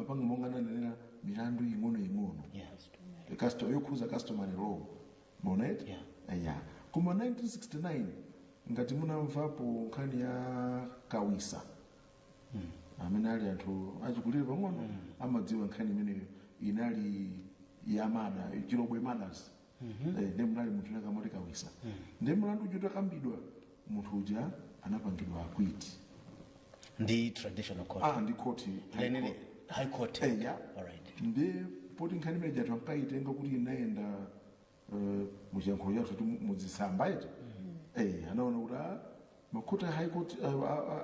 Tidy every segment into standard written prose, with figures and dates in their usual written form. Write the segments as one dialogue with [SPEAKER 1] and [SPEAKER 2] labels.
[SPEAKER 1] amapanga mongana nanena milandu ing'ono yokhuza customary law monet kuma 1969 ngati munamvapo nkhani ya Kawisa amene ali anthu achikulire pang'ono amadziwa nkhani imeneyo inali yamada Chilobwe Madas ndi munali munthu nakamati Kawisa ndi mlandu uja utakambidwa munthu uja anapangidwa akwiti
[SPEAKER 2] ndi traditional court
[SPEAKER 1] ndi court
[SPEAKER 2] high court
[SPEAKER 1] all right ndi poti nkhani imene jatu ankaitenga kuti inayenda muchiyankhulo chathu kuti muzisamba iti anaona kuti makhoti a high court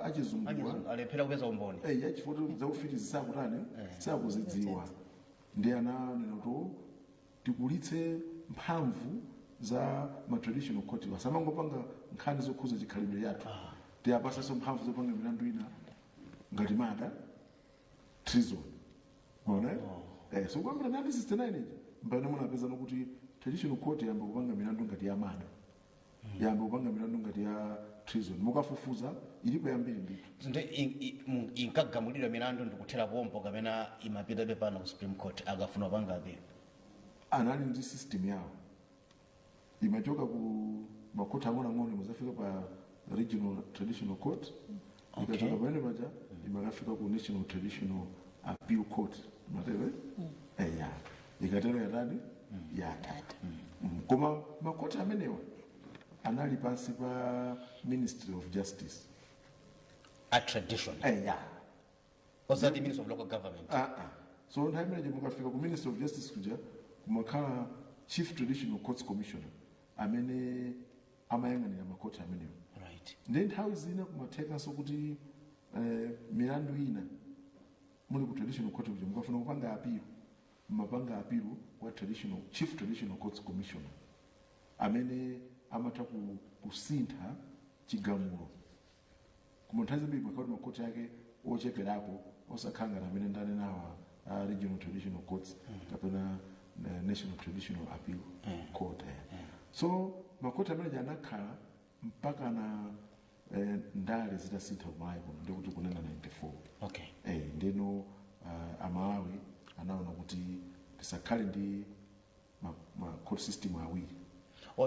[SPEAKER 1] achizunguwa
[SPEAKER 2] alephera kupeza umboni
[SPEAKER 1] achifoti zaufiti zisakutani sakuzidziwa ndi ananena kuti tikulitse mphamvu za ma traditional court asamangopanga nkhani zokhuza chikhalidwe yathu tiyapasanso mphamvu zopanga milandu ina ngati mada treason mona so kwambira 1969 mpaka munapeza nokuti traditional court yamba kupanga milandu ngati ya mada yamba kupanga milandu ngati ya treason mukafufuza ilipo yambiri ndithu
[SPEAKER 2] nde inkagamulidwa milandu ndikuthera pompo kapena imapitabe pano ku Supreme Court akafuna pangabe
[SPEAKER 1] anali ndi system yawo imachoka ku makoti ang'ono muzafika pa regional traditional court ikachoka pamene paja imakafika ku national traditional appeal court matero ikatero yatani yatata koma makoti amenewa anali pansi pa Ministry of Justice
[SPEAKER 2] a tradition also the Ministry of Local Government
[SPEAKER 1] so nthawi imeneyo mukafika ku Ministry of Justice kuja kumakhala Chief Traditional Courts Commissioner amene amayang'anira makoti amenewo ndi nthawi zina kumathekanso kuti milandu ina muli ku traditional court kuja mukafuna kupanga appeal mapanga appeal kwa Chief Traditional Courts Commissioner amene amatha kusintha chigamulo koma nthawi zambiri makauti makoti ake ocheperapo osakhanga amene ndanenawa regional traditional courts kapena National Traditional Appeal Court so makoti amene anakhala mpaka na ndale zitasintha kumayi kuno ndikuti kunena 94 ndeno Amalawi anaona kuti tisakhale ndi ma court system awiri.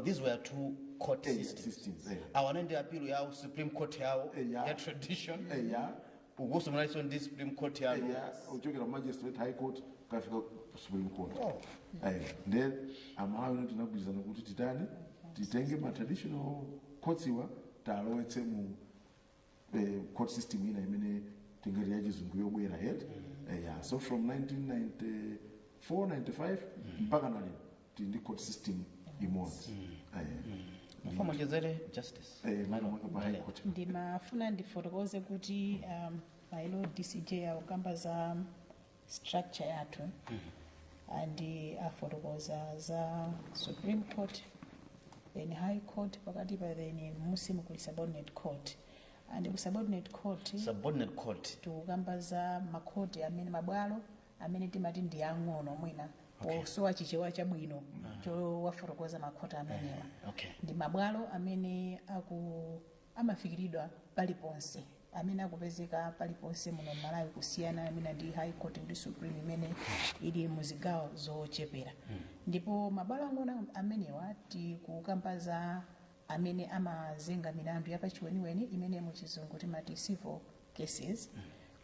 [SPEAKER 2] These were two court systems. Awanende appeal yao Supreme Court yao ya tradition. Ugoso mnaiso ndi Supreme Court yao.
[SPEAKER 1] Uchokera Magistrate High Court kafika Supreme Court. Then Amalawi tinagwizana kuti titani titenge ma traditional courts iwa talowetse mu court system ina imene tingari ya chizungu yobwera head. So from 1994 95 mpaka na leo tindi court system imodzi.
[SPEAKER 2] Mfumo Jezere Justice.
[SPEAKER 3] Ndimafuna ndifotokoze kuti mailo DCJ akamba za structure yathu andi afotokoza za Supreme Court then High Court pakati pa then musimu kuli subordinate court and ku subordinate court tukamba za makoti amene mabwalo amene timati ndi ang'ono mwina osowa chichewa chabwino cho wafotokoza makoti amenewa ndi mabwalo amene amafikiridwa paliponse amene akupezeka paliponse muno Malawi kusiyana amene ndi High Court ndi Supreme imene ili muzigawo zochepera ndipo mabwalo ang'ono amenewa tikukamba za amene amazenga milandu yapachiweniweni imene muchizungu timati civil cases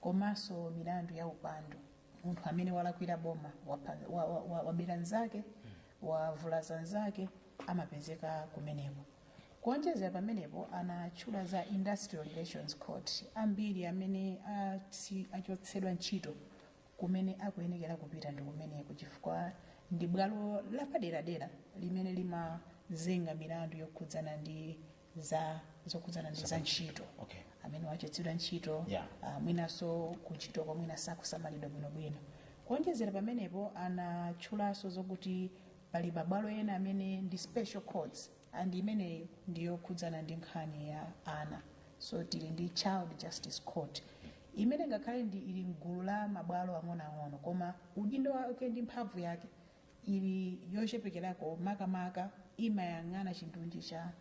[SPEAKER 3] komanso milandu ya upandu munthu amene walakwira boma wabera nzake wavulaza nzake amapezeka kumeneko kuonjezera pamenepo anatchula za Industrial Relations Court ambiri amene achotsedwa ntchito kumene akuyenekera kupita ndi kumeneko chifukwa ndi bwalo lapaderadera limene limazenga milandu yokhudzana ndi zokhudzana ndi za ntchito amene wachotsedwa ntchito mwinaso kuntchito kwa mwina sakusamalidwa bwinobwino kuonjezera pamenepo anatchulanso zokuti pali mabwalo ena amene ndi special courts and imene ndiyokhudzana ndi nkhani ya ana so tili ndi Child Justice Court imene ngakhale ili mgulu la mabwalo ang'onoang'ono koma udindo wake ndi mphamvu yake ili yochepekerako makamaka imayang'ana chindunji cha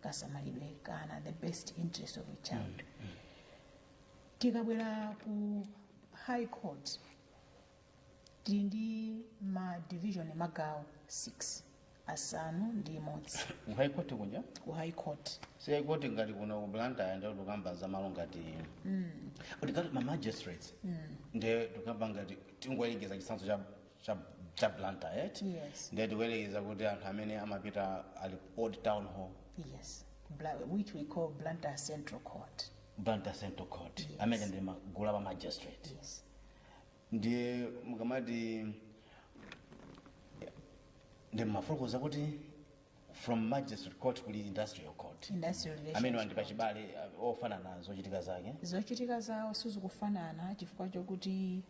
[SPEAKER 3] kasamalidwe kana the best interest of a child. Tikabwera ku High Court tili ndi ma division magawo 6 asanu ndi imodzi
[SPEAKER 2] ku high court kunja
[SPEAKER 3] ku high court.
[SPEAKER 2] si high court ngati kuna ku Blantyre ndio tukamba za malo ngati utikati ma magistrates ndio tukamba ngati tingoyelekeza chisanzo cha Blantyre
[SPEAKER 3] Yes.
[SPEAKER 2] ndio tikuelekeza kuti anthu amene amapita ali Old Town Hall,
[SPEAKER 3] Yes, which we call Blantyre Central Court.
[SPEAKER 2] Blantyre Central Court,
[SPEAKER 3] Yes.
[SPEAKER 2] amene ndi magulu a magistrate.
[SPEAKER 3] Yes.
[SPEAKER 2] Ndiye mukamati ndi mafotokoza kuti from magistrate court kuli industrial court,
[SPEAKER 3] Industrial relations.
[SPEAKER 2] amene wandi pachibale ofanana zochitika zake.
[SPEAKER 3] Zochitika zawo sizikufanana chifukwa chokuti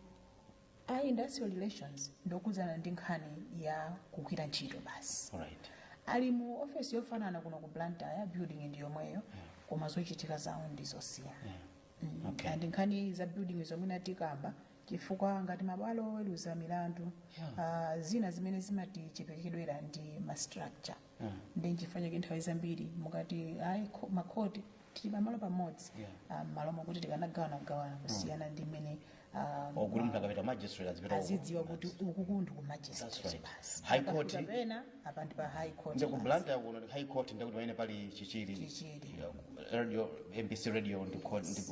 [SPEAKER 3] a industrial relations ndokuzana ndi nkhani ya kugwira ntchito basi.
[SPEAKER 2] Alright.
[SPEAKER 3] Ali mu office yofanana kuno ku Blantyre, building ndi yomweyo, koma zochitika zawo ndizosiyana.
[SPEAKER 2] Okay.
[SPEAKER 3] And nkhani za building zomwe natikamba chifukwa ngati mabwalo oweruza milandu zina zimene zimati chipekedwera ndi ma structure. Ndi nchifukwa chake nthawi zambiri mukati makhoti tili pamalo pamodzi, malo mokuti tikanagawana kusiyana ndi mmene
[SPEAKER 2] Ogulu mtu akapita magistrate azipita
[SPEAKER 3] azidziwa kuti uku kundu ku magistrate basi.
[SPEAKER 2] High court
[SPEAKER 3] pena apa ndi pa high court.
[SPEAKER 2] ndio ku Blantyre kuno high court ndio kuti pamene pali chichiri radio MPC radio ndi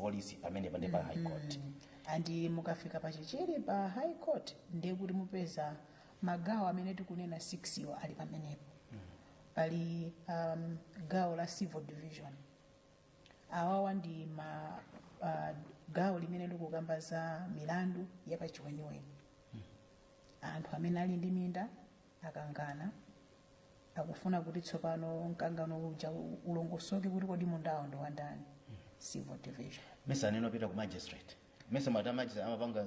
[SPEAKER 2] police pamene pande pa high court.
[SPEAKER 3] Andi mukafika pa chichiri pa high court ndiye kuti mupeza magawo amene tikunena 6 iwo ali pamenepo. Pali gawo la civil division. Awawa ndi gawo limene likukamba za milandu yapachiweniweni. Anthu amene ali ndi minda akangana akufuna kuti tsopano mkangano uja ulongosoke kuti kodi mundawo ndi wandani. Civil division.
[SPEAKER 2] Mesa neno pita ku magistrate. Mesa matamaji amapanga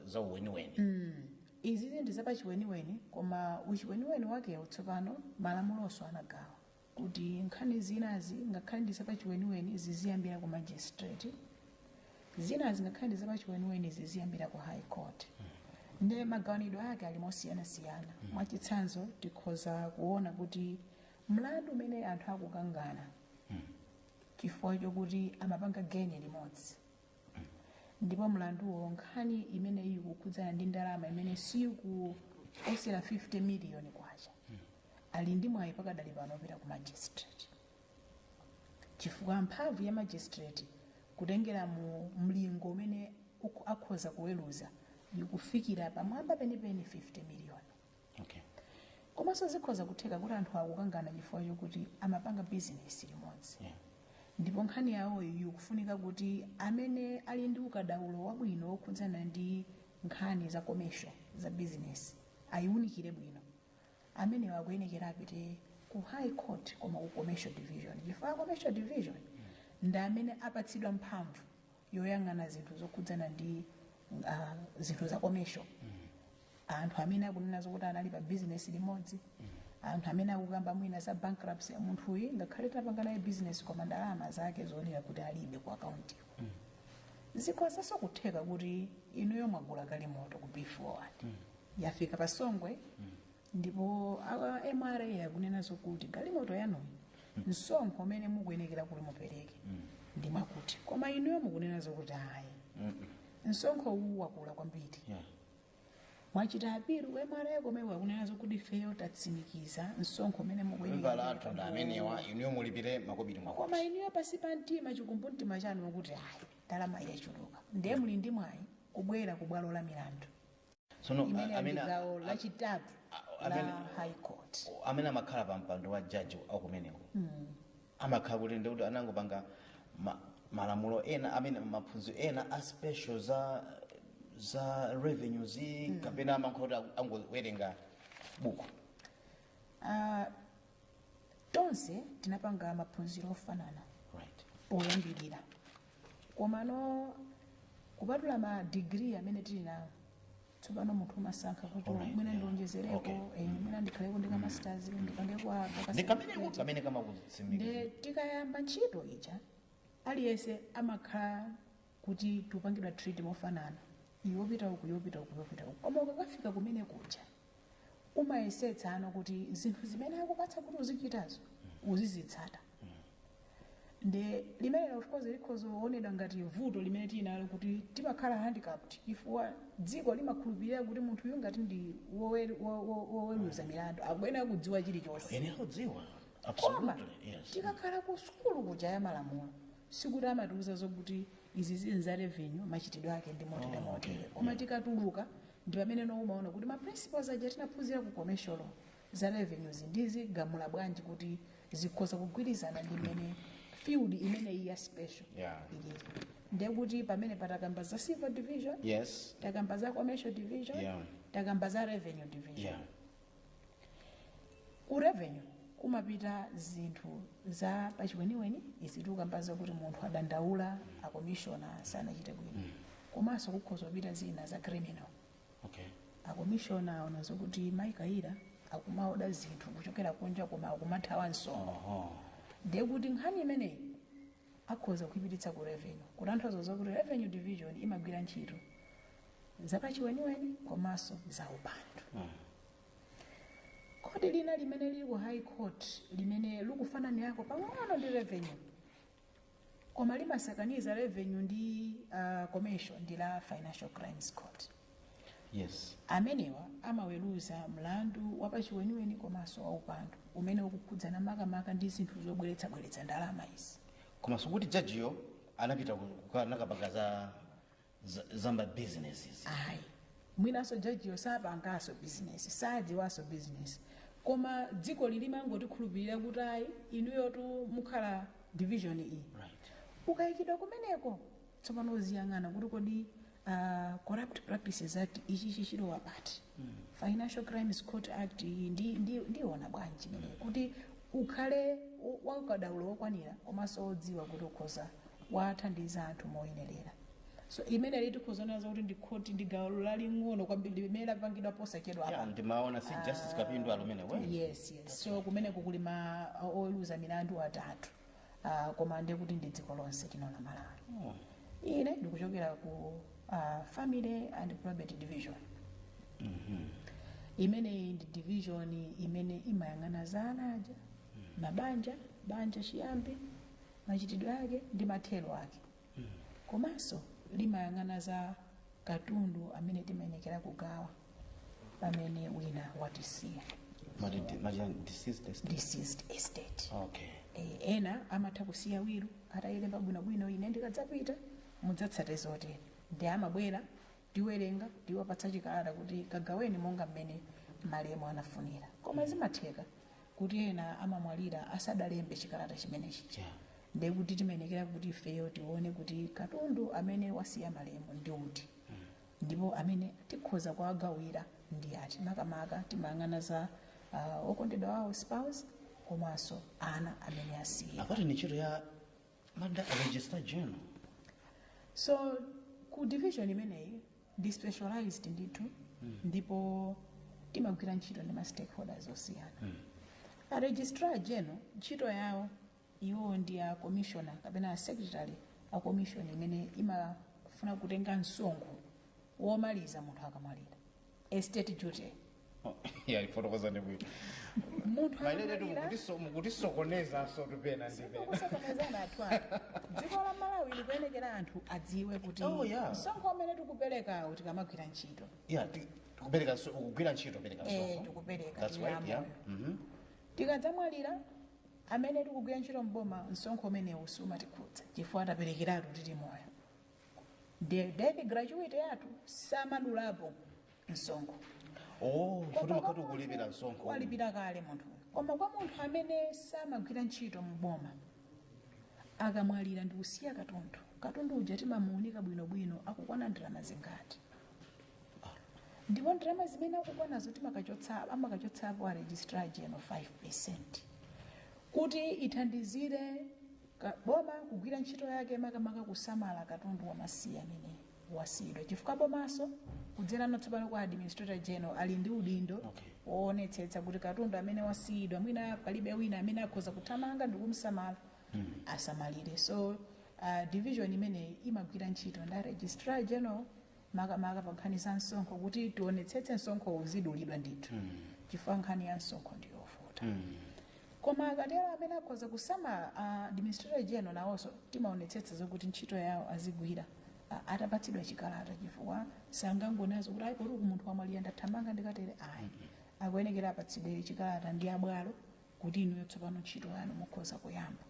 [SPEAKER 2] za uweniweni.
[SPEAKER 3] Izi ndi zapachiweniweni koma uchiweniweni wake tsopano malamuloso anagawa kuti nkhani zinazi ngakhale ndi zapachiweniweni ziziyambira ku magistrate, zinazi ngakhale ndi zapachiweniweni ziziyambira ku high court. Ndi magawanidwe ake ali mosiyanasiyana. Mwachitsanzo tikhoza kuona kuti mlandu umene anthu akukangana chifukwa chokuti amapanga geni limodzi, ndipo mlanduwo nkhani imene iyi kukhudzana ndi ndalama imene sikuposera 50 million kwacha, ali ndi mwayi pakadali pano opita ku magistrate chifukwa mphamvu ya magistrate kutengera mu mlingo umene akhoza kuweruza ikufikira pamwamba penipeni 50 million.
[SPEAKER 2] Okay.
[SPEAKER 3] Komanso zikhoza kutheka kuti anthu akukangana chifukwa chokuti amapanga business limodzi. Ndipo nkhani yawo iyo kufunika kuti amene ali ndi ukadaulo wabwino okhudzana ndi nkhani za commercial za business ayiunikire bwino. Amene wakuyenekera apite ku high court koma ku commercial division. Chifukwa commercial division ndi amene apatsidwa mphamvu yoyang'ana zinthu zokhudzana ndi zinthu za commercial. Anthu amene akunena zokuti anali pa business limodzi, anthu amene akukamba mwina za bankruptcy ya munthuyi ngakhale tapanga naye business koma ndalama zake zoonera kuti alibe ku account. Zikhozaso kutheka kuti inuyo mwagula galimoto ku B4 yafika pa Songwe ndipo MRA yakunena zokuti galimoto yanuyi msonkho umene mukuyenekera kuti mupereke ndi mwakuti, koma inuyo mukunena zokuti hayi msonkho uwu wakula kwambiri. Mwachita apiru MRA komwe wakunena zokuti feyo tatsimikiza msonkho umene mukuyenekera
[SPEAKER 2] Mbalatu amenewa inuyo mulipire makobiri mwakuti.
[SPEAKER 3] koma inuyo pasi pa mtima chikumbu mtima chanu kuti hayi ndalama yachuluka, ndiye muli ndi mwayi kubwera ku bwalo la milandu. Imene ndi gawo lachitatu la high court.
[SPEAKER 2] Amene amakhala pa mpando wa judge akumeneko amakhala kuti ndikuti anangopanga malamulo ena amene maphunziro ena a special za revenues kapena amakhoti angowerenga buku.
[SPEAKER 3] Tonse tinapanga maphunziro ofanana poyambirira, komano kupatula ma degree amene tili nawo tsopano munthu umasankha kuti mwina ndionjezereko mwina ndikhaleko ndika masters ndipangeko apa
[SPEAKER 2] kamene kamakutsimikiza.
[SPEAKER 3] Ndi tikayamba ntchito ija aliyense amakhala kuti tupangidwa treat mofanana, iwo pita uku yopita uku yopita uku, koma ukakafika kumene kuja umayesetsa ano kuti zinthu zimene akupatsa kuti uzichitazo uzizitsata. nde limene of course likuzoonedwa ngati vuto limene tinalo kuti timakhala handicapped chifukwa dziko limakhulupirira kuti munthu uyu ngati ndi woweruza milandu akuyenera kudziwa chilichonse.
[SPEAKER 2] Ene kudziwa.
[SPEAKER 3] Koma
[SPEAKER 2] Absolutely. Yes.
[SPEAKER 3] tikakhala ku sukulu kuja ya malamulo sikuti amatiuza zokuti izi zili za revenue machitidwe ake ndi motere motere. Koma tikatuluka ndi pamene umaona kuti ma principles aja tinaphunzira ku commercial law za revenues ndizi gamula bwanji kuti zikhoza kugwirizana ndi mmene field imene iya special
[SPEAKER 2] Yeah.
[SPEAKER 3] ilili. Ndiye kuti pamene patakamba za civil division,
[SPEAKER 2] Yes.
[SPEAKER 3] takamba za commercial division,
[SPEAKER 2] Yeah.
[SPEAKER 3] takamba za revenue division.
[SPEAKER 2] Yeah.
[SPEAKER 3] Ku revenue kumapita zinthu za pachiweniweni izi tikambaza kuti munthu adandaula akomishona sanachite bwino. Komanso kukhoza kupita zina za criminal.
[SPEAKER 2] Okay.
[SPEAKER 3] Akomishona onazo kuti maikaira akumaoda zinthu kuchokera kunja koma akumathawa nsonga. Ndiye kuti nkhani imeneyi akhoza kuipititsa ku revenue. Kutanthauza zokuti revenue division imagwira ntchito za pachiweniweni komanso za upandu. Kodi lina limene lili ku high court limene likufananirako pang'ono ndi revenue koma limasakaniza revenue ndi commercial ndi la financial crimes court.
[SPEAKER 2] Yes.
[SPEAKER 3] Amenewa amaweruza mlandu wapachiweniweni komanso waupandu umene ukukhudzana makamaka ndi zinthu zobweretsa ndalama izi.
[SPEAKER 2] Koma sukuti jajiyo anapita kukanakapanga za businesses.
[SPEAKER 3] Ayi. Mwinaso jajiyo sapangaso business, sadziwaso business. Koma dziko limangotikhulupirira kuti ayi inuyotu mukhala division iyi.
[SPEAKER 2] Right.
[SPEAKER 3] Ukayikidwa kumeneko tsopano uziyang'ana kuti kodi corrupt practices act ichi chilowa pati. Financial Crimes Court Act ndiona bwanji mene kuti ukhale wakadaulo wokwanira komanso odziwa kuti ukhoza wathandiza anthu moyenerera. So imene litikhozonaza kuti ndikhoti ndi gawo laling'ono kwambiri limene lapangidwa posachedwa
[SPEAKER 2] Yeah,
[SPEAKER 3] apa.
[SPEAKER 2] ndimaona si justice Kapindo alumene we.
[SPEAKER 3] Yes. So kumeneko kuli oweruza milandu atatu. Koma ndiye kuti ndi dziko lonse lino la Malawi. Ine ndikuchokera ku Family and Probate Division. Imene ndi division imene imayang'ana za anaja, banja chiyambi, machitidwe ake ndi mathelo ake. Komanso limayang'ana za katundu amene timayenekera kugawa pamene wina watisiya. Deceased estate.
[SPEAKER 2] Okay.
[SPEAKER 3] Ena amatha kusiya wiru atayilemba bwinobwino ine ndikadzapita mudzatsate zotere. Ndi amabwera ndiwerenga ndiwapatsa chikalata kuti kagaweni monga mmene malemu anafunira. Koma zimatheka kuti ena amamwalira asadalembe chikalata chimenechi.
[SPEAKER 2] Yeah.
[SPEAKER 3] Ndiye kuti timayenekera kuti ifeyo tione kuti katundu amene wasiya malemu ndi uti. Ndipo amene tikhoza kuwagawira ndi ati makamaka timayang'ana za okondedwa wawo spouse komanso ana amene asiya.
[SPEAKER 2] Apati ni ntchito ya manda register general.
[SPEAKER 3] So ku division imeneyi ndi specialized ndithu ndipo timagwira ntchito ndi ma stakeholders osiyana. A registrar general ntchito yawo iwo ndi a commissioner kapena a secretary a commission imene imafuna kutenga msonkho womaliza munthu akamwalira. Estate duty.
[SPEAKER 2] Yeah, ifotokoza ndibwino.
[SPEAKER 3] Munthu
[SPEAKER 2] Mailele mukutisokoneza so tupena ndibe.
[SPEAKER 3] kusokonezana atwali. Dziko la Malawi likuyenekera anthu adziwe kuti msonkho umene tikupereka tikamagwira ntchito.
[SPEAKER 2] Yeah, kupereka kugwira ntchito pereka so.
[SPEAKER 3] Tikupereka.
[SPEAKER 2] That's right, yeah.
[SPEAKER 3] Tikadzamwalira amene tikugwira ntchito mboma msonkho umene usumatikhudza chifukwa ataperekeratu tili moyo. Ndi graduate yathu samadulapo msonkho.
[SPEAKER 2] Futi makati ukulipira msonkho.
[SPEAKER 3] Walipira kale munthu. Koma kwa munthu amene samagwira ntchito mboma akamwalira ndi kusiya katundu uja timamuunika bwinobwino akukwana ndalama zingati. Ndipo ndalama zimene akukwanazo amakachotsapo a registrar general 5% kuti ithandizire boma kugwira ntchito yake makamaka kusamala katundu wamasiya amene wasiyidwa. Chifukwa bomaso kudzera natsopano kwa administrator general ali ndi udindo woonetsetsa kuti katundu amene wasiyidwa mwina palibe wina amene akhoza kuthamanga ndi kumsamala asamalire. So division imene imagwira ntchito ndi registrar general makamaka pa nkhani za msonkho kuti tionetsetse msonkho uzidulidwa ndithu. Chifukwa nkhani ya msonkho ndiyovuta. koma akatero amene akhoza kusama administrator general nawonso timaonetsetsa zokuti ntchito yawo azigwira atapatsidwa chikalata chifukwa sangangonazo kuti ayi kuti munthu wamwalira ndathamanga ndikatere ayi akuyenekera apatsidwe chikalata ndi abwalo kuti inuyo tsopano ntchito yanu mukhoza kuyamba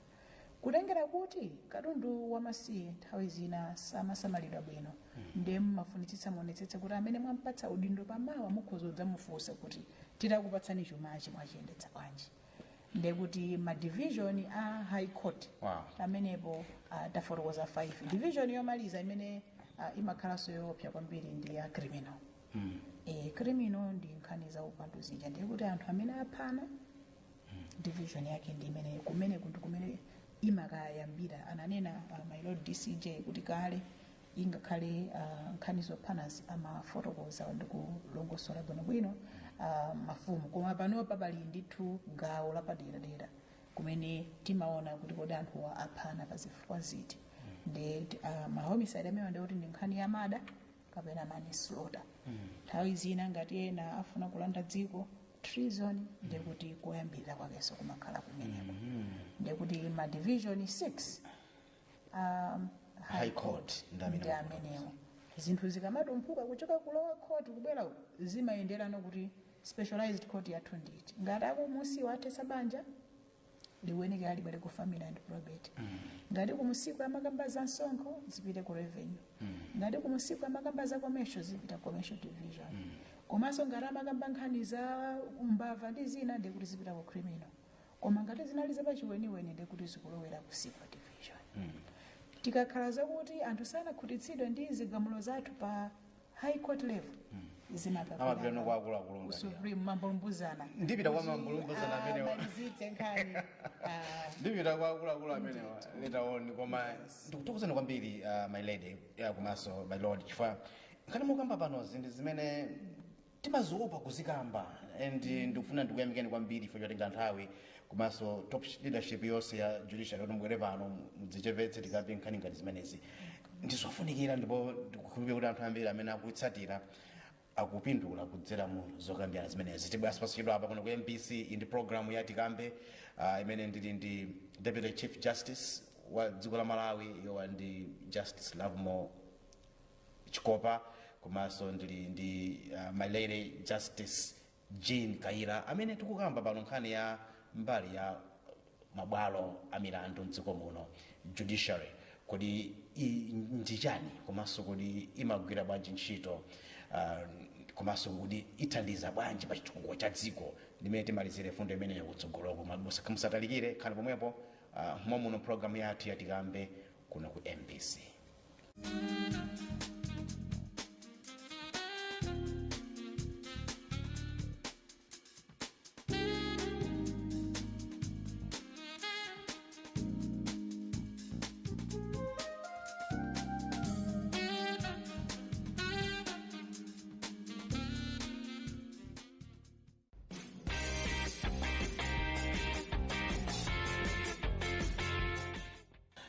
[SPEAKER 3] kutengera kuti katundu wamasiye nthawi zina samasamalidwa bwino ndiye mmafunitsitsa muonetsetse kuti amene mwampatsa udindo pamawa mukhoza udzamufunsa kuti titakupatsani chumachi mwachiyendetsa bwanji ndiye kuti madivision a high court amenepo tafotokoza 5 division yomaliza imene imakhalanso yoopsa kwambiri ndi ya criminal criminal ndi nkhani za upandu zija ndiye kuti anthu amene aphana division yake ndi imene kumene imakayambira ananena my lord DCJ kuti kale ingakhale nkhani zophanazi amafotokoza ndi kulongosola bwinobwino mafumu koma panopa pali ndithu gawo lapaderadera kumene timaona kuti kodi anthuwa aphana pa zifukwa ziti ndi mahomicide amene ndi kuti ndi nkhani ya mada kapena manslaughter nthawi zina ngati ena afuna kulanda dziko treason ndi kuti kuyambira kwakenso kumakhala kumeneko ndi kuti ma division 6 high court ndi amenewo zinthu zikamadumphuka kuchoka ku lower court kubwera zimayenderana kuti specialized court yathu nditi ngati akumusi wathesa banja liweneke alibwere ku family and probate ngati kumusiku amakamba za msonkho zipite ku revenue ngati kumusiku amakamba za commercial zipita commercial division komanso ngati amakamba nkhani za umbava ndi zina ndi kuti zipita ku criminal koma ngati zinali zapachiweniweni ndi kuti zikulowera ku civil division tikakhala zakuti anthu sanakhutitsidwe ndi zigamulo zathu pa high court level
[SPEAKER 2] amapirano kwaakuluakulu
[SPEAKER 3] supreme mambulumbuzana
[SPEAKER 2] ndipita kwa mambulumbuzana amenewa
[SPEAKER 3] malizitse nkhani
[SPEAKER 2] ndipita kwa akuluakulu amenewa letaoni koma ndikuthokozani kwambiri my lady komanso my lord chifukwa nkhani mukamba pano zinthu zimene timaziopa kuzikamba and ndikufuna ndikuyamikeni kwambiri chifukwa chotenga nthawi komanso top leadership yonse ya judiciary kuti mubwere pano mudzichepetse tikambe nkhani ngati zimenezi ndizofunikira ndipo ndikukhulupirira kuti anthu ambiri amene akuitsatira akupindula kudzera mu zokambirana zimenezi tibwera pasachedwa apa kuno ku MPC ndi program ya tikambe imene ndili ndi deputy chief justice wa dziko la Malawi yowa ndi justice Lovemore Chikopa komanso ndili ndi my lady justice Jean Kaira amene tikukamba pano nkhani ya mbali ya mabwalo amilandu mdziko muno judiciary kodi ndi chani komanso kodi imagwira bwanji ntchito komanso kuti ithandiza bwanji pa chitukuko cha dziko limene timalizire fundo imeneyo kutsogoloko musatalikire khala pomwepo muno program yathu yatikambe kuno ku MPC.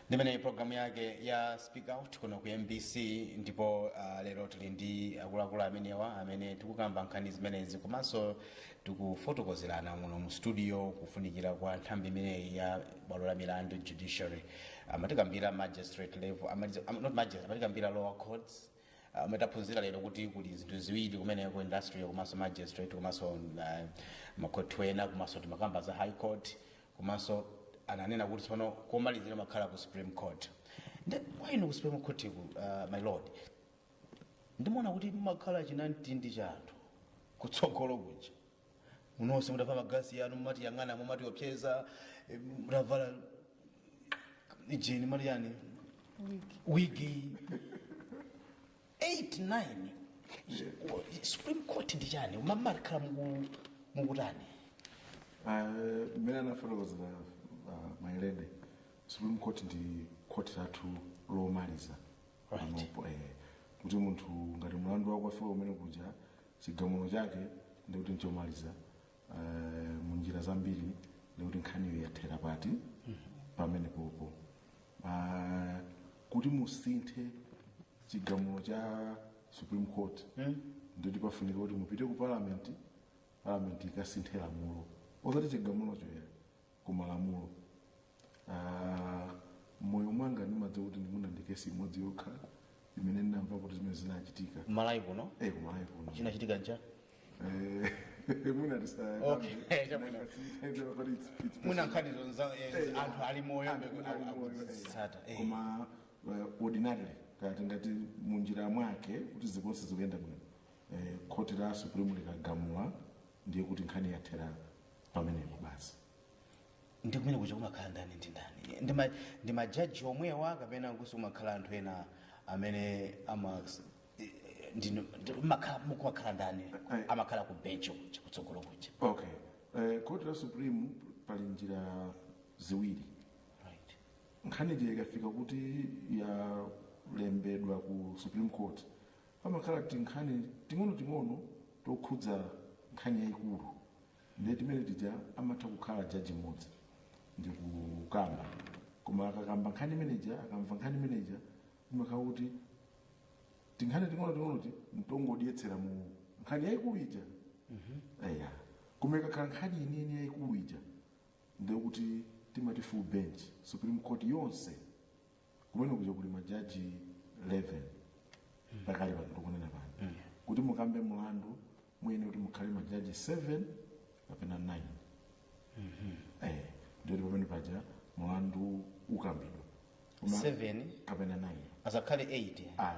[SPEAKER 2] Ndimene programu yake ya Speak Out kuno ku MBC ndipo lero tili ndi akuluakulu amenewa amene tikukamba nkhani zimenezi komanso tikufotokozerana muno mu studio kufunikira kwa nthambi imeneyi ya bwalo la milandu judiciary amatikambira magistrate level not magistrate amatikambira lower courts amataphunzira lero kuti kuli zinthu ziwiri kumene ku industry komanso magistrate komanso makhoti ena komanso timakamba za high court komanso ananena kuti pano komalizira makhala ku Supreme Court. Wayino ku Supreme Court my lord. Ndimona kuti makhala chinantindi cha anthu kutsogolo kuja. Munonse mudapha magasi yanu mumati yang'ana mumati opyeza mutavala ijeni mali yani wigi 8 9 Supreme Court ndi chani mamari khala mukutani.
[SPEAKER 1] Mina nafotokozera my lady Supreme Court ndi court lathu lomaliza panopo kuti munthu ngati mlandu wako afika umene kuja chigamulo chake ndi kuti nchomaliza munjira zambiri ndi kuti nkhaniyo yathera pati pamene popo kuti musinthe chigamulo cha Supreme Court ndi pafunika kuti mupite ku parliament ikasinthera lamulo osati chigamulo choyera kumalamulo. Moyo mwanga ndimadziwa kuti ndimuna ndi kesi imodzi yokha imene ndinamva kuti zimene zinachitika.
[SPEAKER 2] Malawi kuno?
[SPEAKER 1] Kumalawi kuno.
[SPEAKER 2] Chinachitika nja?
[SPEAKER 1] Mwina tisa.
[SPEAKER 2] Okay. Mwina nkhani zonza anthu ali moyo sata.
[SPEAKER 1] Koma ordinarily kati ngati munjira mwake kuti zikonse zikuyenda bwino. Khoti la Supreme likagamula ndiye kuti nkhani yathera pamenepo basi.
[SPEAKER 2] Ndi kumene kuja kumakhala ndani ndi ndani? Ndi majaji omwewa kapena kumakhala anthu ena amene mukumakhala ndani amakhala ku bench kutsogolo kuja?
[SPEAKER 1] Okay. Khoti la Supreme pali njira ziwiri.
[SPEAKER 2] Right.
[SPEAKER 1] Nkhani ndiye ikafika kuti yalembedwa ku Supreme Court pamakhala tinkhani ting'ono tokhudza nkhani yayikulu ndiye timene tija amatha kukhala jaji mmodzi ndi kukamba. Koma akakamba nkhani imeneja akamva nkhani imeneja imakhala kuti tinkhani ting'ono ti mtongodiyetsera mu nkhani yayikulu ija. Koma ikakhala nkhani inini yayikulu ija ndiye kuti timati full bench Supreme Court yonse kumene kuja kuli majaji 11 pakali pano tikunena pano kuti mukambe mlandu mwene kuti mukhale majaji 7 kapena 9. Ndio pamene paja mlandu ukambidwa
[SPEAKER 2] 7
[SPEAKER 1] kapena 9
[SPEAKER 2] asakhale 8.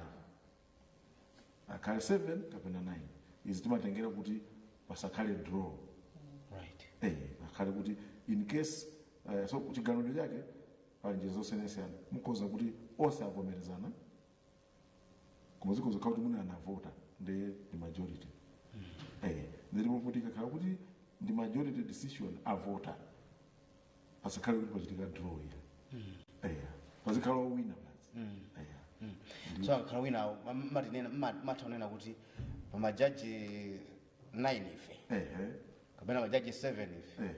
[SPEAKER 1] Akhale 7 kapena 9. Izi timatengera kuti pasakhale draw.
[SPEAKER 2] Right.
[SPEAKER 1] Akhale kuti in case so chiganulo chake pali njira zosiyanasiyana mukhoza kuti onse avomerezana koma zikhoza kuti muna anavota ndi majority. Ndipo kuti ikakhala kuti ndi majority decision avota pasakhale kuti pachitika draw ya. Pazikhala wina basi.
[SPEAKER 2] So akakhala wina matanena kuti pamajaji 9 ife kapena majaji 7 ife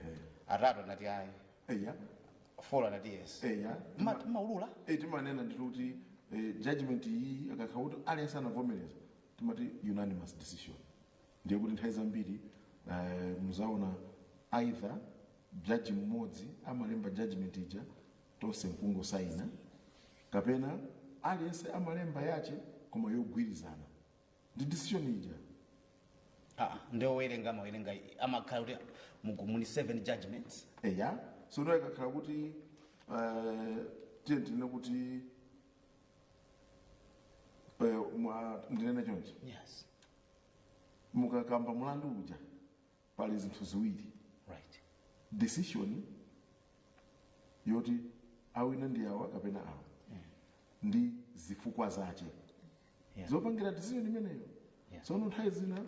[SPEAKER 2] atatu anati ayi 4 anati yes maulula
[SPEAKER 1] timanena nditi kuti judgment iyi akakhala kuti aliyense anavomereza timati unanimous decision. Ndiye kuti nthawi zambiri muzaona either jaji mmodzi amalemba judgment ija tonse nkungosayina kapena aliyense amalemba yache koma yogwirizana ndi decision ija.
[SPEAKER 2] Ndio werenga amakhala kuti muni 7 judgments.
[SPEAKER 1] So ndio ikakhala kuti tiyentine kuti ndinena chonchi.
[SPEAKER 2] Yes.
[SPEAKER 1] Mukakamba mlandu uja pali zinthu ziwiri.
[SPEAKER 2] Right.
[SPEAKER 1] Decision yoti awina ndi awa kapena awa ndi zifukwa zache zopangira decision imeneyo. So nthawi zina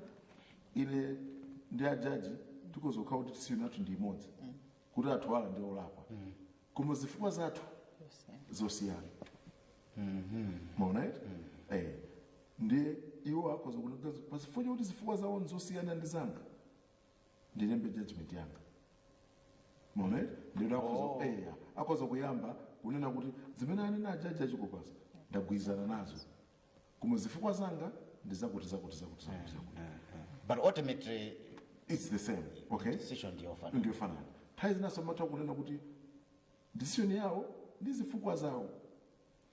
[SPEAKER 1] ile ndi ajaji tikozokhala kuti decision yathu ndi imodzi kuti athu ala ndi olakwa koma zifukwa zathu zosiyana. Maona ndiye iwo akhoza kuti pasifukwa kuti zifukwa zawo nzosiyana ndi zanga ndilembe judgment yanga. Maona ndio akhoza kuyamba kunena kuti zimene anena ajaji achikopasa ndagwirizana nazo koma zifukwa zanga ndizakuti.
[SPEAKER 2] But ultimately
[SPEAKER 1] it's the same. Okay.
[SPEAKER 2] Decision ndio
[SPEAKER 1] fanana. Nthawi zina somata kunena kuti decision yawo ndi zifukwa zawo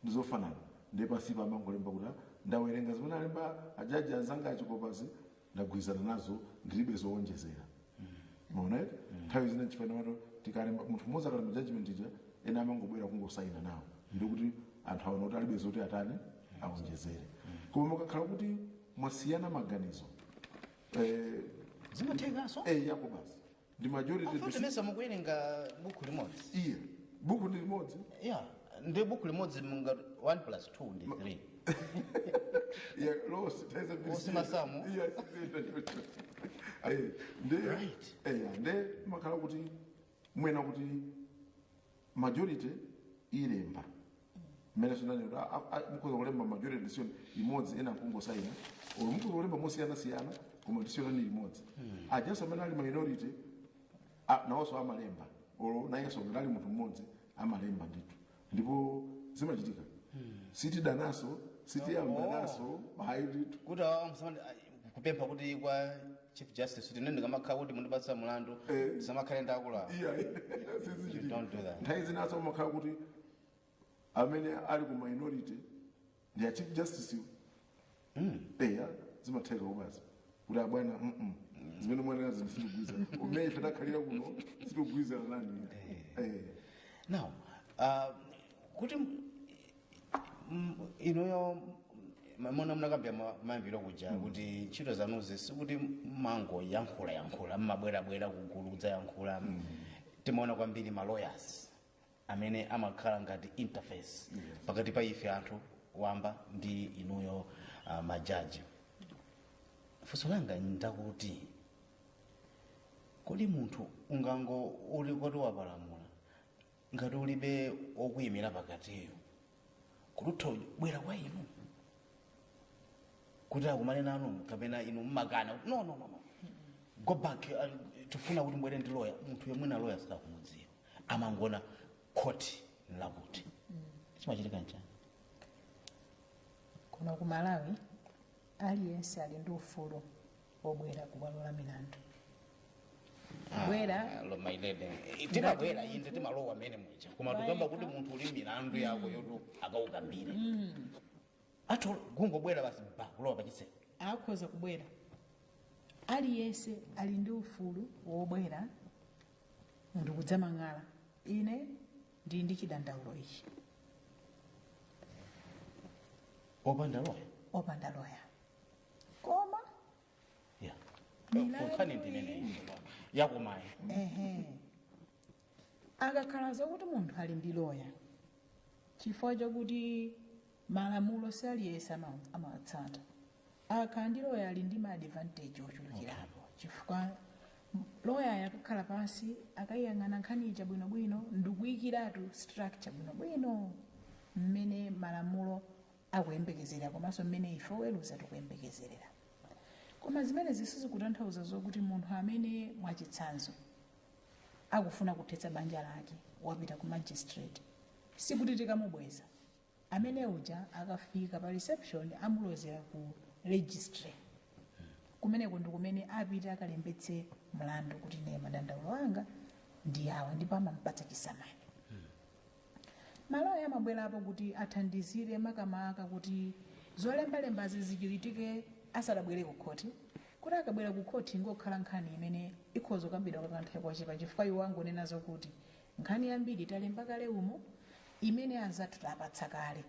[SPEAKER 1] ndizofanana. Ndiye pasipa amangolemba kuti ndawerenga zimene alemba ajaji anzanga achikopasi ndagwirizana nazo ndilibe zowonjezera. Maona nthawi zina chifanato tikalemba munthu mmodzi akalemba judgment ija ena amangobwera kungosayina nawo ndi kuti anthu aona kuti alibe zoti atani awonjezere. Koma mukakhala kuti mwasiyana maganizo
[SPEAKER 2] zimathekaso
[SPEAKER 1] yako basi ndi majority
[SPEAKER 2] decision mukuwerenga buku limodzi.
[SPEAKER 1] Buku ndi limodzi.
[SPEAKER 2] Ndi buku limodzi 1+2 ndi 3.
[SPEAKER 1] Losi taiza
[SPEAKER 2] masamu.
[SPEAKER 1] Nde makhala kuti mwena kuti majority ilemba mmene sunani mukhoza kulemba majority decision imodzi ena nkungosayina olo mukhoza kulemba mosiyana koma decision ni imodzi. Ajanso amene ali minority nawonso amalemba olo nayenso ngati ali munthu mmodzi amalemba ndithu ndipo zimachitika. Sitidanaso sitiyambanaso hayi ndithu
[SPEAKER 2] kuti kupempha kuti kwa chief justice kuti nene ndikamakhala kuti mundipatsa mulandu samakhale ndakula. You don't do that.
[SPEAKER 1] nthawi zinaso umakhala kuti amene ali ku minority ndi a chief justice eya zimatheka ubazi kuti abwana zimene mwanena zinthu zikugwiza umene ife takhalira kuno zikugwizana nani.
[SPEAKER 2] Now kuti inuyo mona munakambya mayambiro kuja kuti ntchito zanuzi sikuti mango yankhula mmabwerabwera kugulu kudzayankhula. Timaona kwambiri ma lawyers amene amakhala ngati interface pakati pa ife anthu wamba ndi inuyo majaji. Funso langa ndakuti kodi munthu ungango uli koti wapalamula ngati ulibe okuyimira pakatiyo kututha bwera kwa inu kuti akumane nanu kapena inu mmakana no go back tifuna kuti mbwere ndi lawyer. Munthu yemwe na lawyer sakumudziwa amangona court lakuti chimachitika njani
[SPEAKER 3] kuno ku Malawi aliyense ali ndi ufulu wobwera ku bwalo la milandu. Bwera
[SPEAKER 2] lo my lady timabwera inde timalowa amene muja koma tukamba kuti munthu uli milandu yako yotu akaukambire atho kungobwera basi kulowa pachiseko
[SPEAKER 3] akhoza kubwera. Aliyense ali ndi ufulu wobwera munthu kudzamang'ala ine ndi ndi chidandaulo ichi opanda lawyer koma
[SPEAKER 2] fulkhani ndinene yakumayi
[SPEAKER 3] akakhala zokuti munthu ali ndi lawyer chifukwa chokuti malamulo saliyense amawatsata. Akakhala ndi lawyer ali ndi ma advantage ochulukirapo chifukwa lawyer yakakhala pansi akayang'ana nkhanicha bwinobwino ndikuyikiratu structure bwinobwino mmene malamulo akuyembekezera komanso mmene ife oweruza tikuyembekezerera. Koma zimene zisizikutanthauza zokuti munthu amene mwachitsanzo akufuna kuthetsa banja lake wapita ku magistrate sikuti tikamubweza amene uja akafika pa reception amulozera ku registry kumeneko ndi kumene apita akalembetse mlandu kuti ne madandaulo anga ndi awa ndipo amampatsa chisamani. Malawyer amabwerapo kuti athandizire makamaka kuti zolembalembazi zichitike asadabwere ku khoti kuti akabwera ku khoti ngokhala nkhani imene ikhoza kukambidwa kwa kanthawi kochepa chifukwa iwo angonena zokuti nkhani yambiri talemba kale umo imene azathu tapatsa kale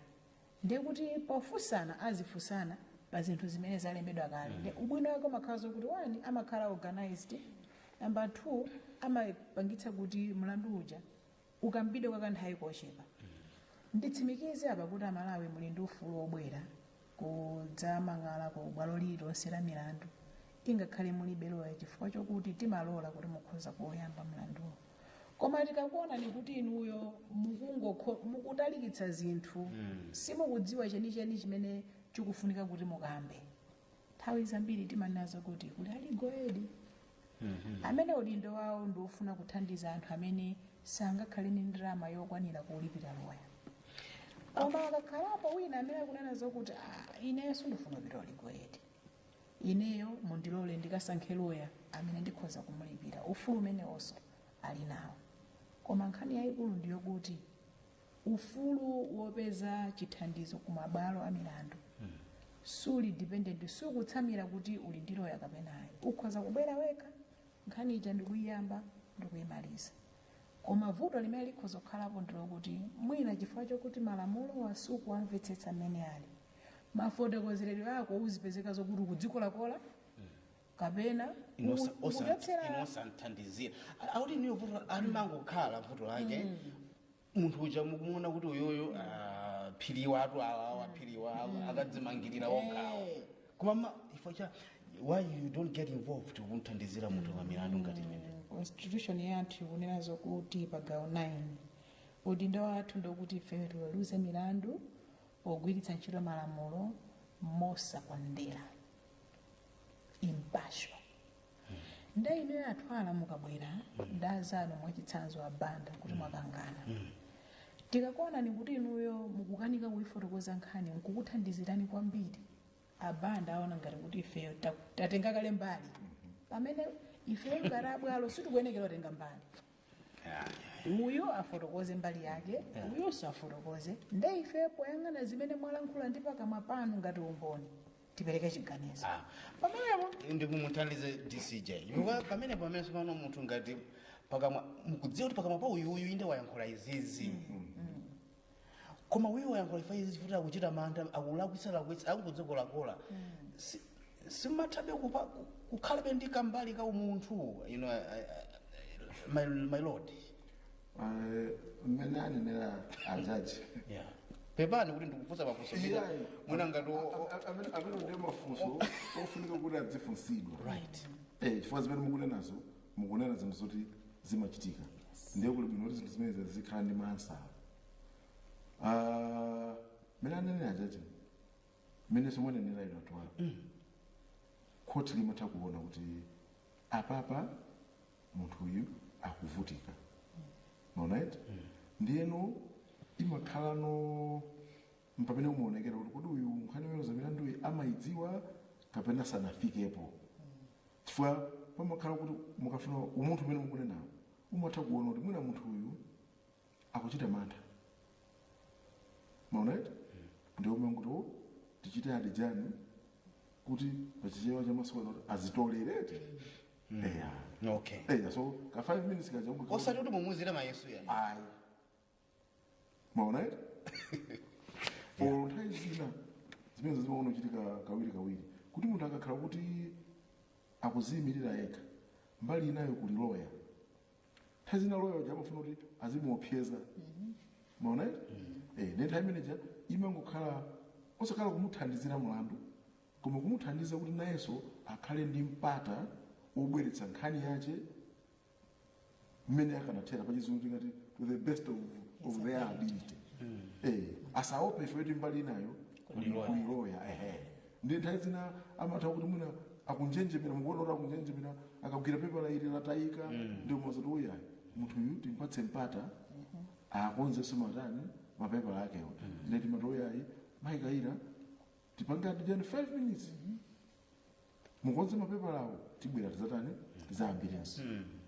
[SPEAKER 3] ndiye kuti pofunsana azifunsana pa zinthu zimene zalembedwa kale. Ndi ubwino wake umakhala zokuti wani amakhala organized, number 2 amapangitsa kuti mlandu uja ukambidwe kwa kanthawi kochepa. Nditsimikize apa kuti Amalawi muli ndi ufulu wobwera kudzamang'ala ku bwalo lililonse la milandu ingakhale mulibe lawyer chifukwa chokuti timalola kuti mukhoza kuyamba mlanduwo. Koma tikakuona ni kuti inuyo mukutalikitsa zinthu simukudziwa chenicheni chimene chikufunika kuti mukambe. Nthawi zambiri timanena kuti kuli ali goedi amene udindo wawo ndiofuna kuthandiza anthu amene sangakhale ndi ndalama yokwanira kulipira lawyer. Koma akakhalapo wina amene akunena zokuti ineyo sindifuna kupita goedi ineyo mundilole ndikasankhe lawyer amene ndikhoza kumulipira ufulu umenewonso ali nawo. Koma nkhani yayikulu ndiyokuti ufulu wopeza chithandizo ku mabwalo a milandu suli dependent sukutsamira kuti uli ndi lawyer kapenayo ukhoza kubwera wekha nkhani ija ndikuyiyamba ndikuyimaliza. Koma vuto limene likhoza kukhalapo ndilokuti mwina chifukwa chokuti malamulo wasuku amvetsetsa mmene ali mafotokozeredwe ako uzipezeka zokuti kudzikolakola kapena
[SPEAKER 2] inosanthandizira auti niyo vuto alimangokhala vuto lake munthu uja mukumuona kuti uyoyo phiriwa atu awaphiriwa akadzimangirira okhawo koma ifo cha why you don't get involved kunthandizira munthu wa milandu ngati imene.
[SPEAKER 3] Constitution yathu ikunena zokuti pa gawo 9 udindo wathu ndokuti ife tiweruze milandu pogwiritsa ntchito malamulo mosakondera impartial. Nda ine atwala mukabwera ndazano mwachitsanzo abanda kuti mwakangana tikakuona ni kuti inuyo mukukanika kuifotokoza nkhani nkukuthandizirani kwambiri abanda aona ngati kuti ifeyo tatenga kale mbali pamene ifeyo ngati abwalo sitikuyenekera kutenga mbali. Uyu afotokoze mbali yake, uyunso afotokoze, nde ife poyang'ana zimene mwalankhula ndi pakamwa panu ngati umboni tipereke chiganizo.
[SPEAKER 2] Pamenepo ndikumuthandize DCJ chifukwa pamene pano munthu ngati pakamwa mukudziwa kuti pakamwa pa uyu inde wayankhula izizi koma uyu wayankhula ifa izizi futi akuchita mantha akulakwitsa akudzogola simathabe kukhalabe ndi kambali ka umunthu my lord.
[SPEAKER 1] Mmene anenera ajaji
[SPEAKER 2] pepani kuti ndikufunsa mafunso mwina ngati
[SPEAKER 1] amene ndiye mafunso ofunika kuti adzifunsidwa
[SPEAKER 2] right
[SPEAKER 1] chifukwa zimene mukunenazo mukunena zinthu zoti zimachitika ndiye kuli bwino kuti zinthu zimene zikhala ndi mansala. Mmene anenera ajaji mmene simwenenera ino atwala khoti limatha kuona kuti apapa munthu uyu akuvutika maonaiti ndiyeno imakhala mpamene umuonekera kuti kodi uyu nkhani imene zamilandu uyu amayidziwa kapena sanafikepo chifukwa pamakhala kuti mukafuna umunthu umene mukunenawo umatha kuona kuti mwina munthu uyu akuchita mantha maonaiti ndiye umene kuti tichite adijani kuti pachichewa cha masiku ano azitolerete
[SPEAKER 2] okay
[SPEAKER 1] so ka 5 minutes kaja
[SPEAKER 2] osati kuti mumuzire mayesu ya
[SPEAKER 1] ayi maonaiti for nthawi zina zimene zimaona kuchitika kawiri kuti munthu akakhala kuti akuziyimirira yekha mbali inayo kuli loya nthawi zina loya uja amafuna kuti azimuopseza maonaiti ne nthawi imeneja imangokhala osakhala kumuthandizira mlandu koma kumuthandiza kuti nayenso akhale ndi mpata wobweretsa nkhani yace mmene akanathera pachizungu tingati to the best of their ability. Asaope ife kuti mbali inayo kuliloya ndi nthawi zina amatha kuti mwina akunjenjemera mukuona kuti akunjenjemera akagwira pepa ili latayika ndi umazati uya munthu uyu timpatse mpata akonzenso matani mapepa akewo ndeti matoyayi mayikayira tipangati jani 5 minutes mukonze mapepa lawo tibwera tizatani tizayambirenso.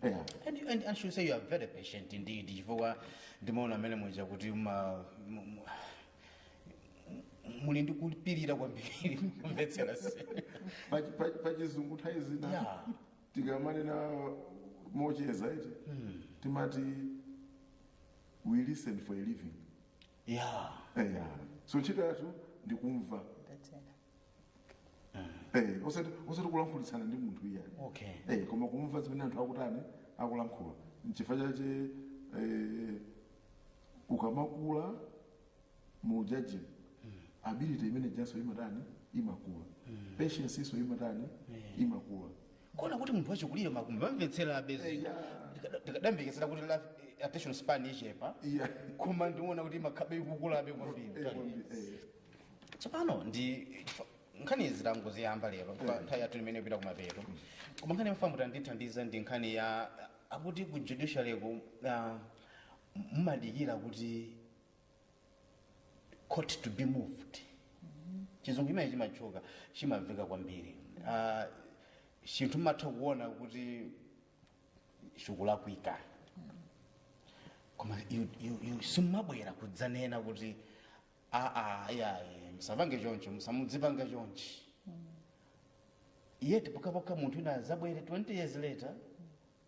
[SPEAKER 2] And I should say you are very patient indeed chifukwa ndimaona amene mwenja kuti muli ndi kulipirira kwambiri kumvetsera
[SPEAKER 1] pachizungu nthawi zina tikamanena mocheza iti timati we listen for a living. So ntchito yathu ndikumva osati kulankhulitsana ndi munthu iyani koma kumva zimene anthu akutani akulankhula nchifukwa chache ukamakula mu judging ability imene jaso imatani imakula patience iso imatani imakula
[SPEAKER 2] kona kuti munthu wachikulire makumba amvetsera abezi tikadambikitsira kuti attention span ichepa koma ndiona kuti makhabe ikukulabe kwambiri tsopano ndi nkhani zilango ziyamba lero nthawi yathu imene ipita kumapeto koma nkhani yamfamu tandithandiza ndi nkhani ya akuti ku judiciary mumadikira kuti court to be moved chizungu imene chimachoka chimamveka kwambiri chinthu mmatha kuona kuti chikulakwika koma simumabwera kudzanena kuti musapange chonchi musamudzipanga chonchi yeti pokapoka munthu ina azabwere 20 years later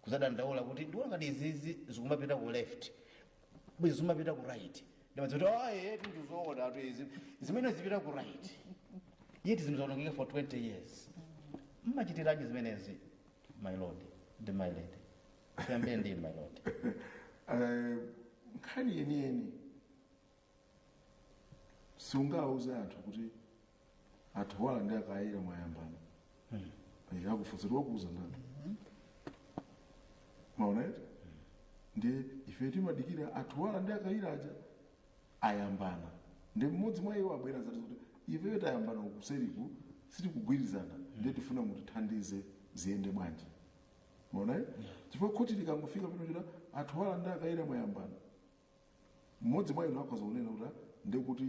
[SPEAKER 2] kuzadandaula kuti ndiona ngati izizi zikumapita ku left bwezi zimapita ku right ndimadziwa kuti yeti ndizoona atu izi zimene zipita ku right yeti zimzaonongeka for 20 years mmachitiraji zimenezi my lord ndi my lady kuyambire ndi my lord
[SPEAKER 1] nkhani yeniyeni siungauze anthu kuti anthu wala ndi akayira mwayambana akufunsirwa kuuza ndani maoneti ndi ife timadikira anthu wala ndi akayira aja ayambana ndi mmodzi mwa iwo abwera zati kuti ife tayambana kuseriku sitikugwirizana ndiye tifuna mutithandize ziyende bwanji maoneti chifukwa khoti likangofika pino chita anthu wala ndi akayira mwayambana mmodzi mwa inu akhoza kunena kuti ndikuti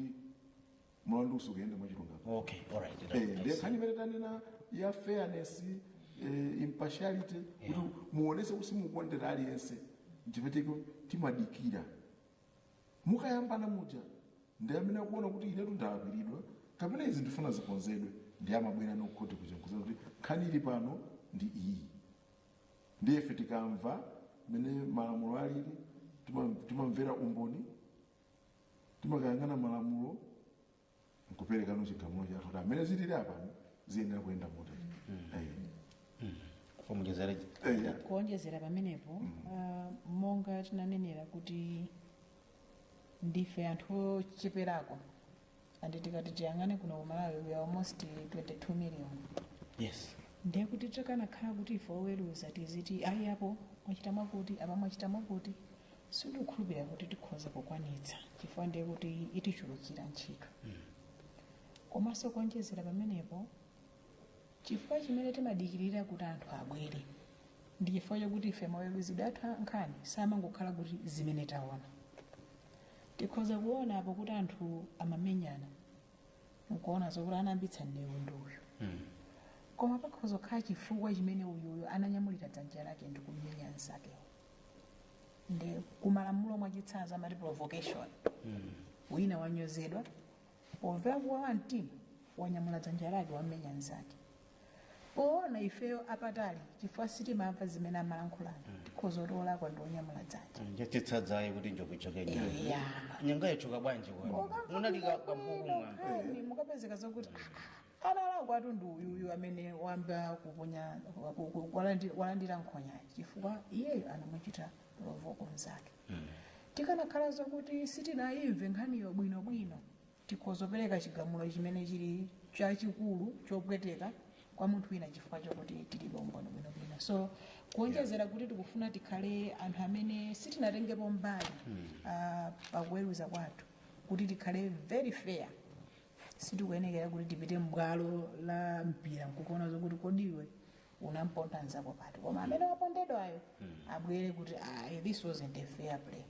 [SPEAKER 1] mlandu usukuyenda mwachilungamo.
[SPEAKER 2] Okay, all right.
[SPEAKER 1] Ndiye nkhani imene tanena ya fairness, impartiality, kuti muonese kuti simukondera aliyense, chifukwa timadikira. Mukayambana muja ndi amene akuona kuti inetu ndalapiridwa kapena izi ndifuna zikonzedwe, ndi amabwera nokukhoti kuchenkuza kuti nkhani ili pano ndi iyi. Ndiye ife tikamva mene malamulo alili, timamvera umboni, timakayang'ana malamulo, nkuperekano chigamulo chathu kuti amene zilili apano ziyenera kuyenda motero.
[SPEAKER 3] Kuonjezera pamenepo, monga tinanenera kuti ndife anthu ocheperako, andi tikati tiyang'ane kuno ku Malawi we are almost 22 million.
[SPEAKER 2] Yes.
[SPEAKER 3] Ndiye kuti tikanakhala kuti ife oweruza tiziti ayi apo mwachita mwakuti apa mwachita mwakuti, sindikukhulupirira kuti tikhoza kukwanitsa, chifukwa ndiye kuti itichulukira ntchito. Komanso kuonjezera pamenepo, chifukwa chimene timadikirira kuti anthu abwere ndi chifukwa chokuti ife maweruzidwe athu nkhani samangokhala kuti zimene taona. Tikhoza kuona apo kuti anthu amamenyana, nkuona zokuti anayambitsa ndewu ndi uyu. Koma pakhoza kukhala chifukwa chimene uyuyo ananyamulira dzanja lake ndi kumenya nzake. Ndi kumalamulo mwachitsanzo amati provocation. Wina wanyozedwa, pomvera kuwawa mtima, wanyamula dzanja lake wamenya nzake. Poona ifeyo apatali, chifukwa sitimamva zimene amalankhulana, tikhoza kuti olakwa ndi onyamula dzanja.
[SPEAKER 2] Njatitsadzayi kuti njokuchoke nyanga yachoka bwanji unalika kampukumwa.
[SPEAKER 3] Mukapezeka zokuti analakwa atu ndi uyuyu amene wamba kuponya walandira nkhonya chifukwa iyeyo anamuchita provoko nzake. Tikanakhala zokuti sitinayimve nkhaniyo bwinobwino, tikhoza kupereka chigamulo chimene chili chachikulu chopweteka kwa munthu wina chifukwa chokuti tilibe umboni bwinobwino. So kuonjezera kuti tikufuna tikhale anthu amene sitinatengepo mbali pakuweruza kwathu, kuti tikhale very fair. Sitikuyenekera kuti tipite m'bwalo la mpira nkukuona zokuti kodiwe unamponda nzako pati, koma amene wapondedwayo abwere kuti this wasn't a fair play.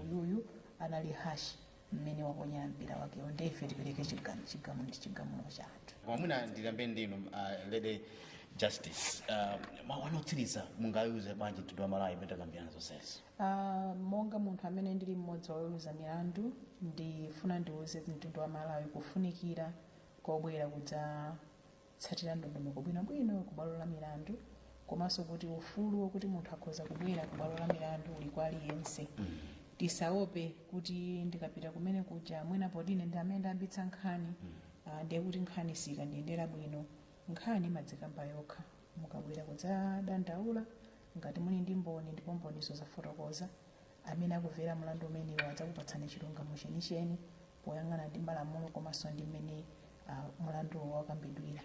[SPEAKER 3] Uyuyu anali hashi mmene waponya mpira wake, ndiye ife tipereke chigamulo chathu.
[SPEAKER 2] Mwamuna ndilambe ndinu Lady Justice, wanotsiriza mungayuze bwanji mtundu wa Malawi metakambirana zonsezi?
[SPEAKER 3] Monga munthu amene ndili mmodzi woweruza milandu, ndifuna ndiwuze mtundu wa Malawi kufunikira kobwera kudzatsatira ndondomeko bwinobwino ku bwalo la milandu, komanso kuti ufulu wokuti munthu akhoza kubwera ku bwalo la milandu uli kwa aliyense. Tisaope kuti ndikapita kumene kuja mwina podine ndi amene ndayambitsa nkhani, ndiye kuti nkhani sikandiyendera bwino. Nkhani madzikamba yokha, mukabwera kudzadandaula ngati muli ndi mboni ndipo mbonizo zafotokoza, amene akuvera mlandu umenewo adzakupatsani chilungamo chenicheni poyang'ana ndi malamulo komanso ndi mmene mlandu wakambidwira.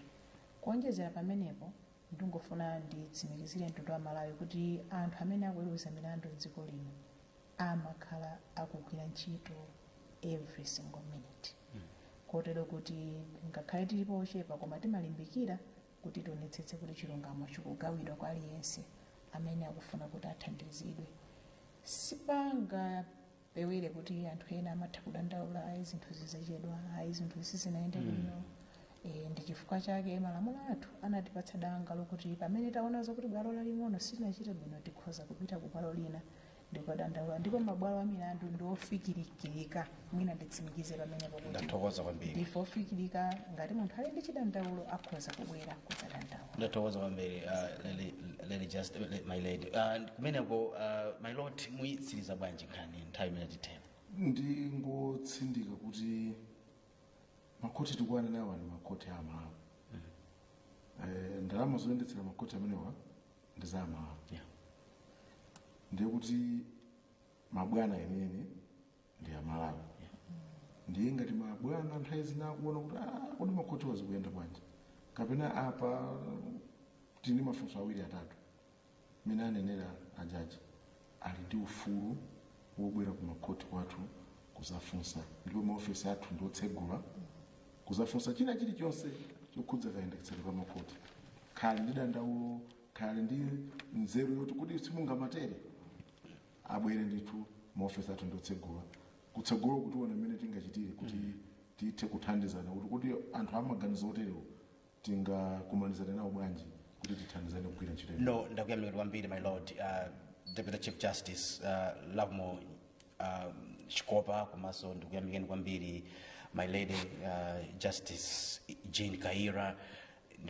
[SPEAKER 3] Kuonjezera pamenepo, ndingofuna nditsimikizire mtundu wa Malawi kuti anthu amene akuweruza milandu m'dziko lino amakhala akugwira ntchito every single minute. Kotero kuti ngakhale tilipo ochepa koma timalimbikira kuti tionetsetse kuti chilungamo chikugawidwa kwa aliyense amene akufuna kuti athandizidwe. Sipanga pewere kuti anthu ena amatha kudandaula ayi zinthu zizachedwa, ayi zinthu sizinaende bwino. Ndi chifukwa chake malamulo athu anatipatsa danga lokuti pamene taona zokuti bwalo laling'ono silinachita bwino tikhoza kupita ku bwalo lina ndikudandaula, ndipo mabwalo a milandu ndi ofikirikirika. Mwina nditsimikize pamenepo kuti
[SPEAKER 2] ndathokoza kwambiri,
[SPEAKER 3] ndife ofikirika. Ngati munthu ali ndi chidandaulo akhoza kubwera kudzadandaula.
[SPEAKER 2] ndathokoza kwambiri Lady Just my lady. Kumeneko my lord muyitsiriza bwanji nkhani nthawi imene titena?
[SPEAKER 1] Ndingotsindika kuti makhoti tikuwana nawo ndi makhoti a Malawi. Ndalama zoyendetsera makhoti amenewa ndi za Malawi. Ndiye kuti mabwana yenene ndi a Malawi. Ndiye ngati mabwana nthawi zina akuona kuti kodi makhoti wazikuyenda bwanji, kapena apa tini mafunso awiri atatu mene anenera ajaji, ali ndi ufulu wobwera ku makhoti kwathu kuzafunsa, ndipo maofesi athu ndiotsegula kuzafunsa china chilichonse chokhudza kayendetsedwe kwa makhoti. Khali ndi dandaulo, khali ndi nzeru yoti kuti simungamatere, abwere ndithu maofesi athu ndiotsegula kutsegula kuti ona mmene tingachitire kuti tithe kuthandizana kuti anthu amaganizo oterewo tingakumalizane nawo bwanji kuti tithandizane kugwira ntchito.
[SPEAKER 2] No, ndakuyamikira kwambiri my lord, Deputy Chief Justice Lovemore Chikopa, komanso ndikuyamikeni kwambiri my lady Justice Jean Kaira.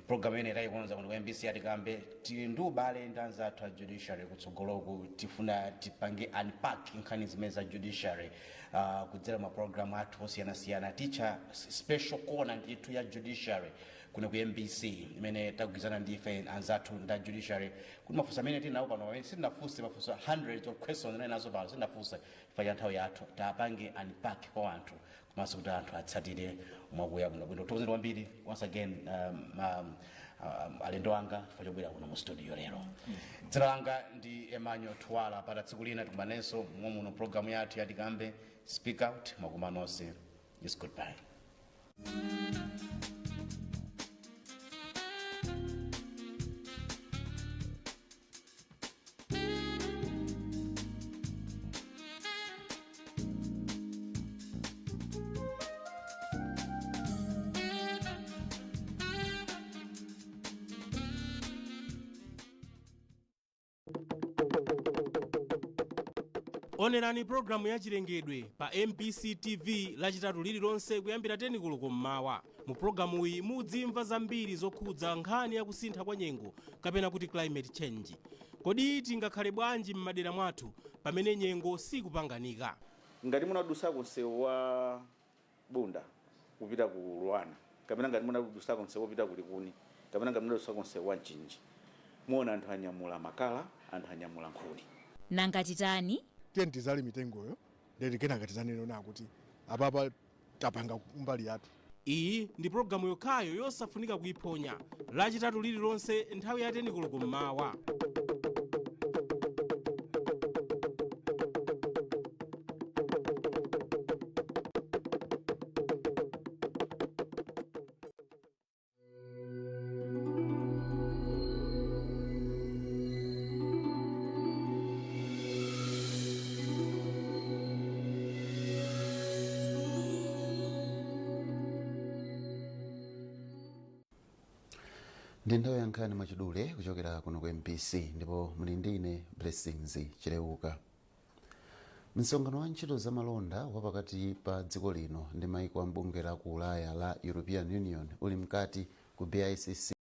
[SPEAKER 2] Program ene taikonza kuno MBC atikambe tili ndi ubale ndi anzathu a judiciary kutsogoloku tifuna tipange unpack nkhani zimene za judiciary kudzera ma program athu osiyanasiyana ticha special corner ndithu ya judiciary kuno ku MBC imene tagwizana ndife anzathu nda judiciary kuti mafunso amene tinawo pano pamene sinafunse mafunso hundreds of questions amene nazo pano sinafunse fanya nthawi yathu tapange unpack kwa anthu komanso kuti anthu atsatire mwakuya kuno bwino. Tikuwuzeni kwambiri once again alendo anga fachobwera kuno mu studio lero. Dzina langa ndi Emmanuel Twala, pata tsiku lina tikumanenso muno programu yathu yatikambe speak out mwakuma nonse. Yes, goodbye.
[SPEAKER 4] Onerani programu ya chilengedwe pa MBC TV lachitatu lililonse kuyambira 10 koloko mmawa. Mu programu iyi mudzimva zambiri zokhudza nkhani ya kusintha kwa nyengo kapena kuti climate change. Kodi tingakhale bwanji m'madera mwathu pamene nyengo sikupanganika?
[SPEAKER 5] Ngati munadusa kunsewu wa Bunda kupita ku Luana, kapena ngati munadusa kunsewu kupita ku Likuni, kapena ngati munadusa kunsewu wa Mchinji, muona anthu anyamula makala, anthu anyamula nkhuni.
[SPEAKER 6] Nanga titani?
[SPEAKER 7] Tizali mitengoyo ndeti kenaka tizanena kuti apapa tapanga kumbali yathu.
[SPEAKER 4] Iyi ndi programu yokhayo yosafunika kuiphonya lachitatu lililonse nthawi ya 10 koloko mmawa.
[SPEAKER 8] Ndi nthawi ya nkhani mwachidule kuchokera kuno ku MBC ndipo muli ndi ine Blessings Chilewuka. Msonkhano wa ntchito za malonda wapakati pa dziko lino ndi maiko a mbungwe la ku Ulaya la European Union uli mkati ku BICC